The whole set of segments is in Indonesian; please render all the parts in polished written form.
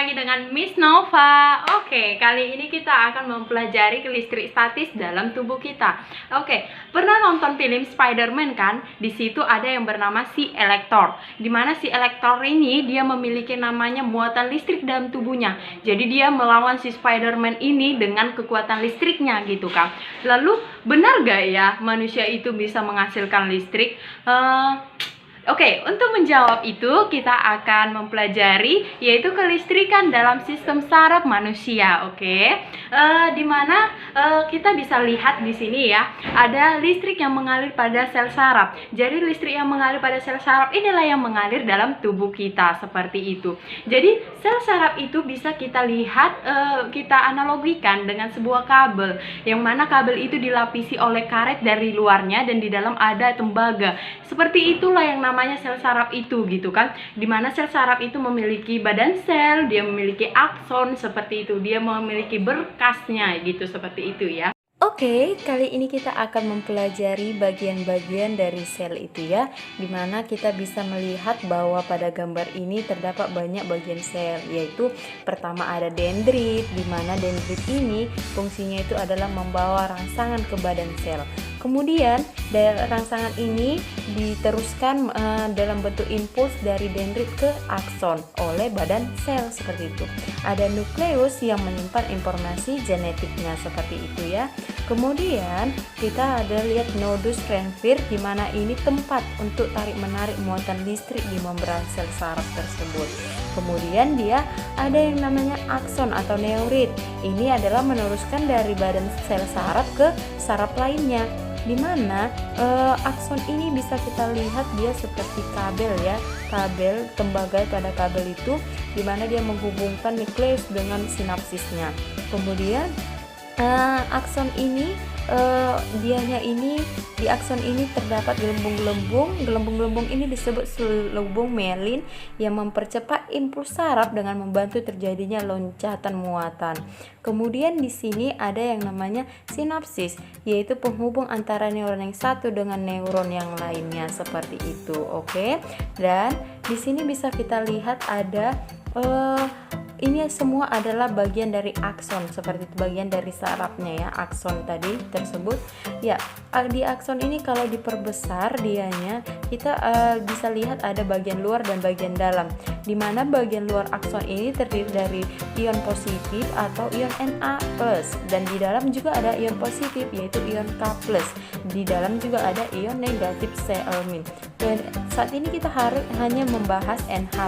lagi dengan Miss Nova. Oke, kali ini kita akan mempelajari listrik statis dalam tubuh kita. Oke, pernah nonton film Spider-Man kan? Di situ ada yang bernama si Elektor. Dimana si Elektor ini dia memiliki namanya muatan listrik dalam tubuhnya. Jadi dia melawan si Spider-Man ini dengan kekuatan listriknya gitu kan. Lalu benar gak ya manusia itu bisa menghasilkan listrik? Oke, untuk menjawab itu kita akan mempelajari yaitu kelistrikan dalam sistem saraf manusia. Oke, dimana kita bisa lihat di sini ya, ada listrik yang mengalir pada sel saraf. Jadi listrik yang mengalir pada sel saraf inilah yang mengalir dalam tubuh kita seperti itu. Jadi sel saraf itu bisa kita lihat, kita analogikan dengan sebuah kabel, yang mana kabel itu dilapisi oleh karet dari luarnya dan di dalam ada tembaga. Seperti itulah yang namanya sel saraf itu gitu kan, dimana sel saraf itu memiliki badan sel, dia memiliki akson seperti itu, dia memiliki berkasnya gitu, seperti itu ya. Oke, kali ini kita akan mempelajari bagian-bagian dari sel itu ya, dimana kita bisa melihat bahwa pada gambar ini terdapat banyak bagian sel, yaitu pertama ada dendrit, dimana dendrit ini fungsinya itu adalah membawa rangsangan ke badan sel. Kemudian rangsangan ini diteruskan dalam bentuk impuls dari dendrit ke akson oleh badan sel seperti itu. Ada nukleus yang menyimpan informasi genetiknya seperti itu ya. Kemudian kita ada lihat nodus Ranvier, di mana ini tempat untuk tarik menarik muatan listrik di membran sel saraf tersebut. Kemudian dia ada yang namanya akson atau neurit. Ini adalah meneruskan dari badan sel saraf ke saraf lainnya, di mana akson ini bisa kita lihat dia seperti kabel ya, kabel tembaga pada kabel itu, di mana dia menghubungkan nukleus dengan sinapsisnya. Kemudian akson ini dianya ini di akson ini terdapat gelembung-gelembung ini disebut selubung myelin yang mempercepat impuls saraf dengan membantu terjadinya loncatan muatan. Kemudian di sini ada yang namanya sinapsis, yaitu penghubung antara neuron yang satu dengan neuron yang lainnya seperti itu. Oke. Dan di sini bisa kita lihat ada ini semua adalah bagian dari akson, seperti itu, bagian dari sarafnya ya, akson tadi tersebut. Ya, di akson ini kalau diperbesar dianya, kita bisa lihat ada bagian luar dan bagian dalam. Di mana bagian luar akson ini terdiri dari ion positif atau ion Na+, dan di dalam juga ada ion positif yaitu ion K+. Di dalam juga ada ion negatif Cl-. Dan saat ini kita hanya membahas Na+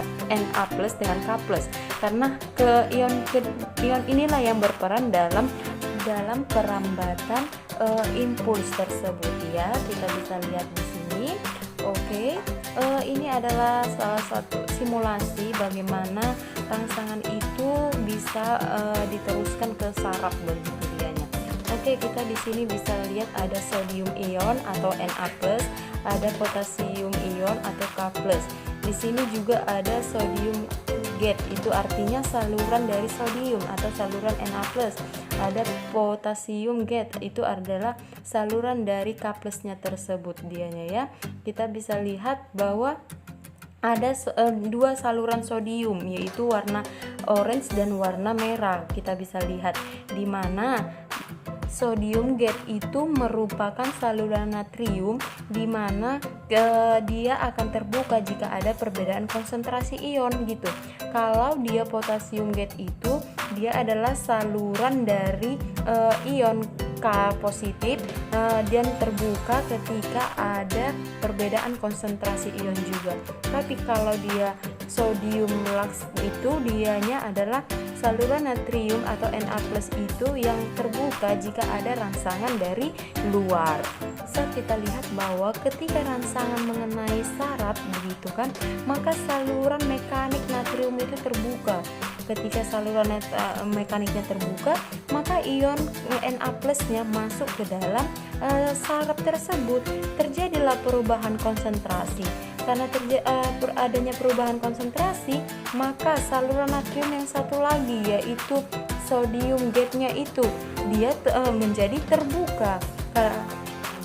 dengan K+, karena ion inilah yang berperan dalam perambatan impuls tersebut ya. Kita bisa lihat di sini. Oke, ini adalah salah satu simulasi bagaimana rangsangan itu bisa diteruskan ke saraf begitu dianya. Oke, kita di sini bisa lihat ada sodium ion atau Na+, ada potasium ion atau K+. Di sini juga ada sodium gate, itu artinya saluran dari sodium atau saluran Na+. Ada potasium gate, itu adalah saluran dari K+-nya tersebut dianya ya. Kita bisa lihat bahwa ada dua saluran sodium, yaitu warna orange dan warna merah. Kita bisa lihat di mana sodium gate itu merupakan saluran natrium, di mana dia akan terbuka jika ada perbedaan konsentrasi ion gitu. Kalau dia potasium gate itu dia adalah saluran dari ion K positif dan terbuka ketika ada perbedaan konsentrasi ion juga. Tapi kalau dia sodium lux itu dianya adalah saluran natrium atau Na+ itu yang terbuka jika ada rangsangan dari luar. Kita lihat bahwa ketika rangsangan mengenai saraf begitu kan, maka saluran mekanik natrium itu terbuka. Ketika saluran mekaniknya terbuka, maka ion Na+-nya masuk ke dalam saraf tersebut. Terjadilah perubahan konsentrasi. Karena adanya perubahan konsentrasi, maka saluran natrium yang satu lagi yaitu sodium gate-nya itu dia menjadi terbuka.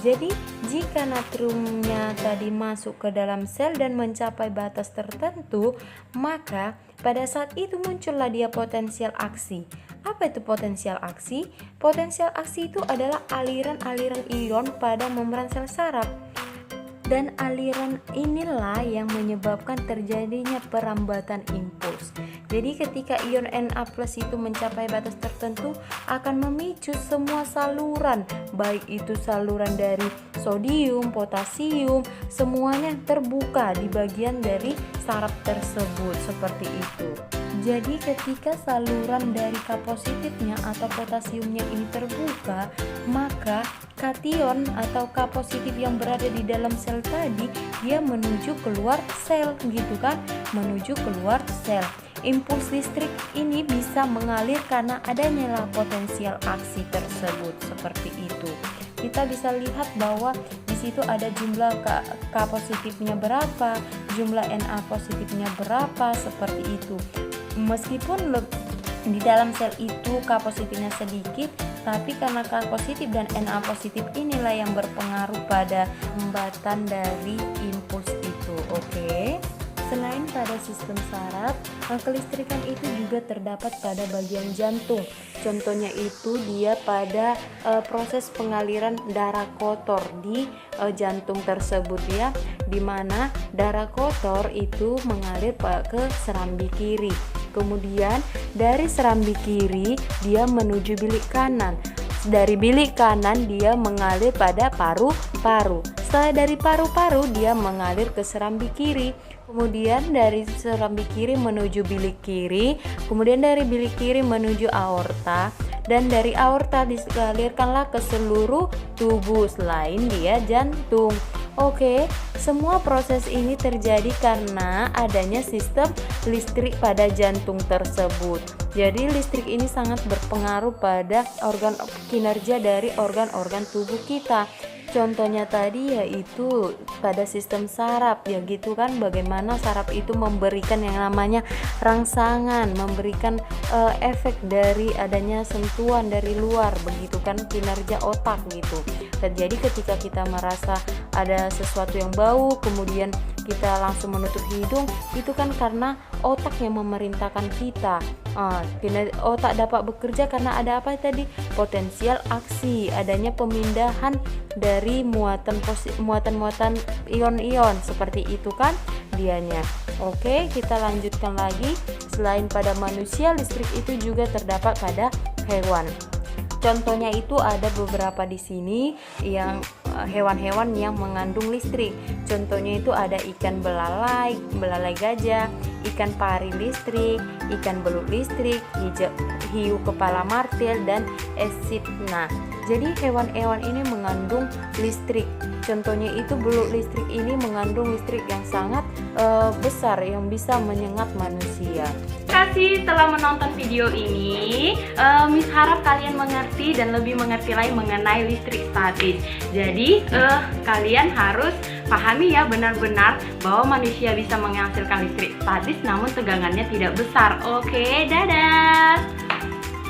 Jadi jika natriumnya tadi masuk ke dalam sel dan mencapai batas tertentu, maka Pada saat itu muncullah dia potensial aksi. Apa itu potensial aksi? Potensial aksi itu adalah aliran-aliran ion pada membran sel saraf. Dan aliran inilah yang menyebabkan terjadinya perambatan impuls. Jadi ketika ion Na+ itu mencapai batas tertentu akan memicu semua saluran, baik itu saluran dari sodium, potasium, semuanya terbuka di bagian dari saraf tersebut seperti itu. Jadi ketika saluran dari K positifnya atau potasiumnya ini terbuka, maka kation atau K positif yang berada di dalam sel tadi dia menuju keluar sel gitu kan, menuju keluar sel. Impuls listrik ini bisa mengalir karena adanya potensial aksi tersebut seperti itu. Kita bisa lihat bahwa di situ ada jumlah K positifnya berapa, jumlah Na positifnya berapa seperti itu. Meskipun di dalam sel itu K positifnya sedikit, tapi karena K positif dan Na positif inilah yang berpengaruh pada hambatan dari impuls itu. Oke. Selain pada sistem saraf, kelistrikan itu juga terdapat pada bagian jantung. Contohnya itu dia pada proses pengaliran darah kotor di jantung tersebut ya, dimana darah kotor itu mengalir ke serambi kiri. Kemudian dari serambi kiri dia menuju bilik kanan. Dari bilik kanan dia mengalir pada paru-paru. Setelah dari paru-paru dia mengalir ke serambi kiri. Kemudian dari serambi kiri menuju bilik kiri, kemudian dari bilik kiri menuju aorta, dan dari aorta dialirkanlah ke seluruh tubuh selain dia jantung. Oke, semua proses ini terjadi karena adanya sistem listrik pada jantung tersebut. Jadi listrik ini sangat berpengaruh pada kinerja dari organ-organ tubuh kita. Contohnya tadi yaitu pada sistem saraf ya gitu kan, bagaimana saraf itu memberikan yang namanya rangsangan, memberikan efek dari adanya sentuhan dari luar begitu kan, kinerja otak gitu. Terjadi ketika kita merasa ada sesuatu yang bau kemudian kita langsung menutup hidung, itu kan karena otak yang memerintahkan kita. Otak dapat bekerja karena ada apa tadi? Potensial aksi, adanya pemindahan dari muatan-muatan ion-ion seperti itu kan dianya. Oke, kita lanjutkan lagi. Selain pada manusia, listrik itu juga terdapat pada hewan. Contohnya itu ada beberapa di sini yang hewan-hewan yang mengandung listrik. Contohnya itu ada ikan belalai gajah, ikan pari listrik, ikan belut listrik, hiu kepala martil, dan echidna. Jadi hewan-hewan ini mengandung listrik. Contohnya itu belut listrik ini mengandung listrik yang sangat besar yang bisa menyengat manusia. Terima kasih telah menonton video ini. Miss harap kalian mengerti dan lebih mengerti lagi mengenai listrik statis. Jadi kalian harus pahami ya benar-benar bahwa manusia bisa menghasilkan listrik statis namun tegangannya tidak besar. Oke, dadah.